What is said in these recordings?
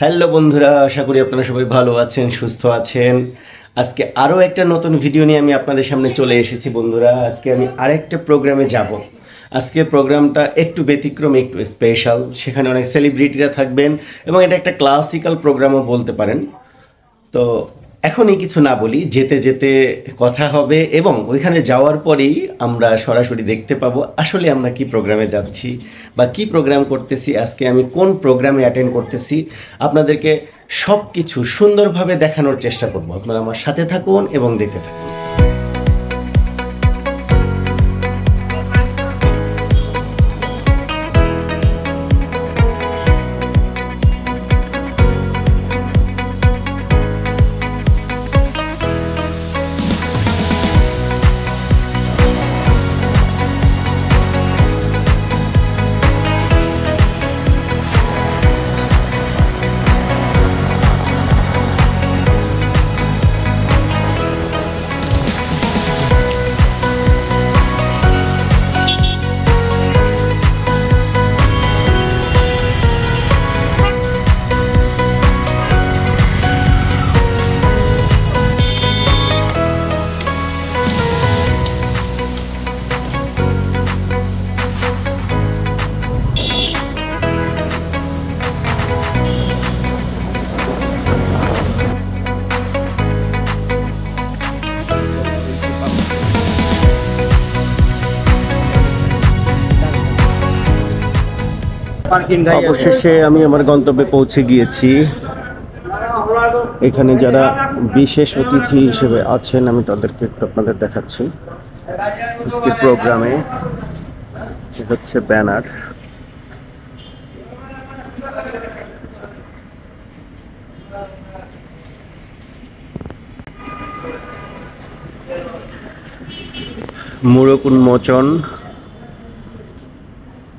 Hello বন্ধুরা, আশা করি আপনারা সবাই ভালো আছেন, সুস্থ আছেন। আজকে আরও একটা নতুন ভিডিও নিয়ে আমি আপনাদের সামনে চলে এসেছি বন্ধুরা। আজকে আমি আরেকটা প্রোগ্রামে যাব। আজকের প্রোগ্রামটা একটু ব্যতিক্রম, একটু স্পেশাল। সেখানে অনেক সেলিব্রিটিরা থাকবেন এবং এটা একটা ক্লাসিক্যাল প্রোগ্রামও বলতে পারেন। তো এখনই কিছু না বলি, যেতে যেতে কথা হবে এবং ওইখানে যাওয়ার পরেই আমরা সরাসরি দেখতে পাবো আসলে আমরা কি প্রোগ্রামে যাচ্ছি বা কি প্রোগ্রাম করতেছি, আজকে আমি কোন প্রোগ্রামে অ্যাটেন্ড করতেছি। আপনাদেরকে সব কিছু সুন্দরভাবে দেখানোর চেষ্টা করব। আপনারা আমার সাথে থাকুন এবং দেখতে থাকুন। অবশেষে আমি আমার গন্তব্যে পৌঁছে গিয়েছি। এখানে যারা বিশেষ অতিথি হিসেবে আছেন আমি তাদেরকে একটু আপনাদের দেখাচ্ছি। আজকের প্রোগ্রামে হচ্ছে ব্যানার। মোড়ক উন্মোচন,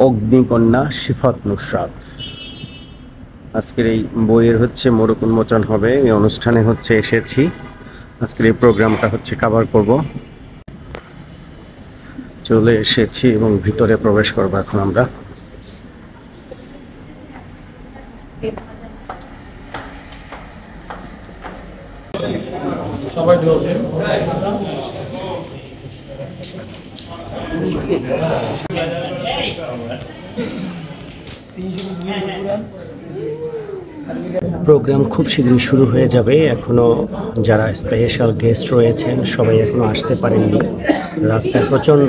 অগ্নিকন্যা সিফাত নুসরাত। আজকের এই বইয়ের হচ্ছে মোড়ক উন্মোচন হবে। এই অনুষ্ঠানে হচ্ছে এসেছি, আজকের এই প্রোগ্রামটা হচ্ছে কভার করব। চলে এসেছি এবং ভিতরে প্রবেশ করব এখন আমরা। সবাই প্রোগ্রাম খুব শীঘ্রই শুরু হয়ে যাবে। এখনো যারা স্পেশাল গেস্ট রয়েছেন সবাই এখনো আসতে পারেননি। রাস্তায় প্রচণ্ড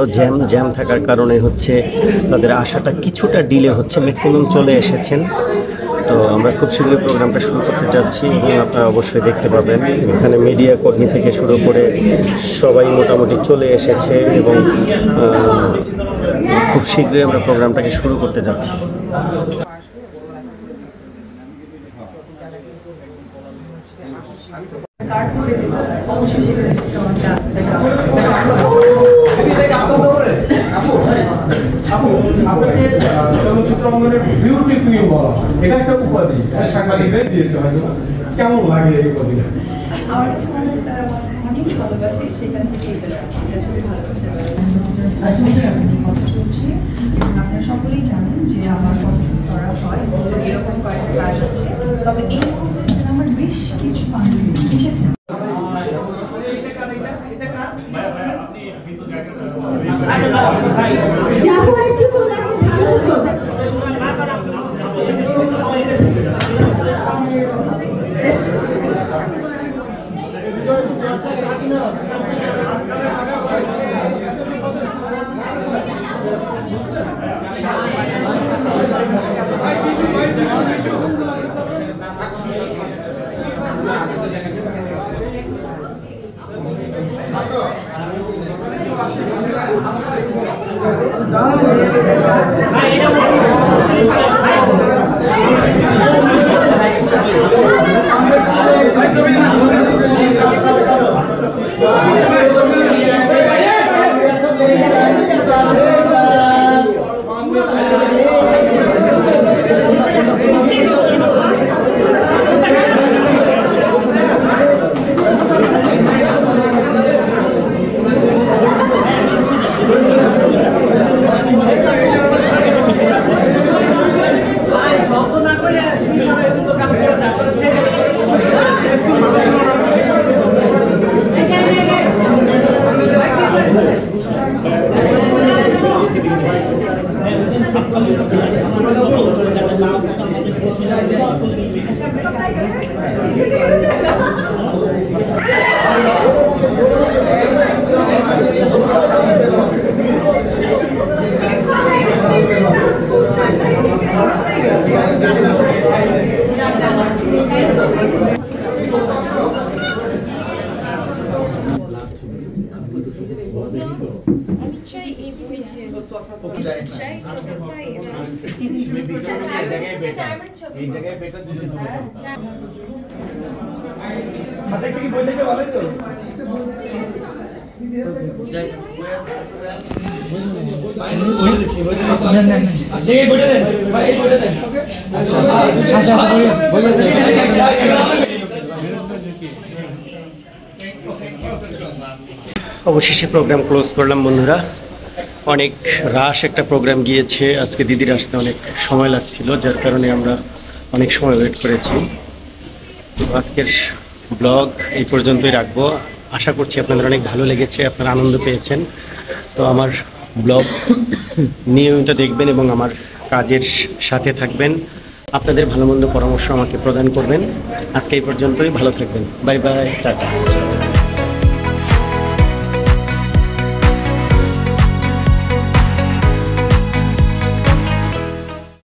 জ্যাম থাকার কারণে হচ্ছে তাদের আসাটা কিছুটা ডিলে হচ্ছে। ম্যাক্সিমাম চলে এসেছেন। তো আমরা খুব শীঘ্রই প্রোগ্রামটা শুরু করতে যাচ্ছি এবং আপনারা অবশ্যই দেখতে পাবেন এখানে মিডিয়া কর্মী থেকে শুরু করে সবাই মোটামুটি চলে এসেছে এবং খুব শীঘ্রই আমরা প্রোগ্রামটাকে শুরু করতে যাচ্ছি। চলচ্চিত্র অঙ্গনের বিউটি কুইন বলা হয়, এটা একটা উপাধি, সাংবাদিকরাই দিয়েছে। হয়তো কেমন লাগে এই উপাধিটা? আমার কাছে মনে হয় তারা অনেক ভালোবাসে, সেখান থেকে এটা আসলে ভালোবাসে। আপনারা সকলেই জানেন যে আমার ফটোশুট করা হয়, এরকম কয়েকটা কাজ আছে। তবে এই মুহূর্তে সিনেমার বেশ কিছু বান্ধবী এসেছে। আমি চাই এই বই যে চাই তো পাই না এই জায়গায় বেটা যদি হাতে কি বই দেখে ভালো তো অবশেষে প্রোগ্রাম ক্লোজ করলাম বন্ধুরা। অনেক রাশ একটা প্রোগ্রাম গিয়েছে, আজকে দিদির আসতে অনেক সময় লাগছিল, যার কারণে আমরা অনেক সময় ওয়েট করেছি। তো আজকের ব্লগ এই পর্যন্তই রাখবো। আশা করছি আপনাদের অনেক ভালো লেগেছে, আপনারা আনন্দ পেয়েছেন। তো আমার ব্লগ নিয়মিত দেখবেন এবং আমার কাজের সাথে থাকবেন। আপনাদের ভালো মন্দ পরামর্শ আমাকে প্রদান করবেন। আজকে এই পর্যন্তই, ভালো থাকবেন। Bye bye, tata.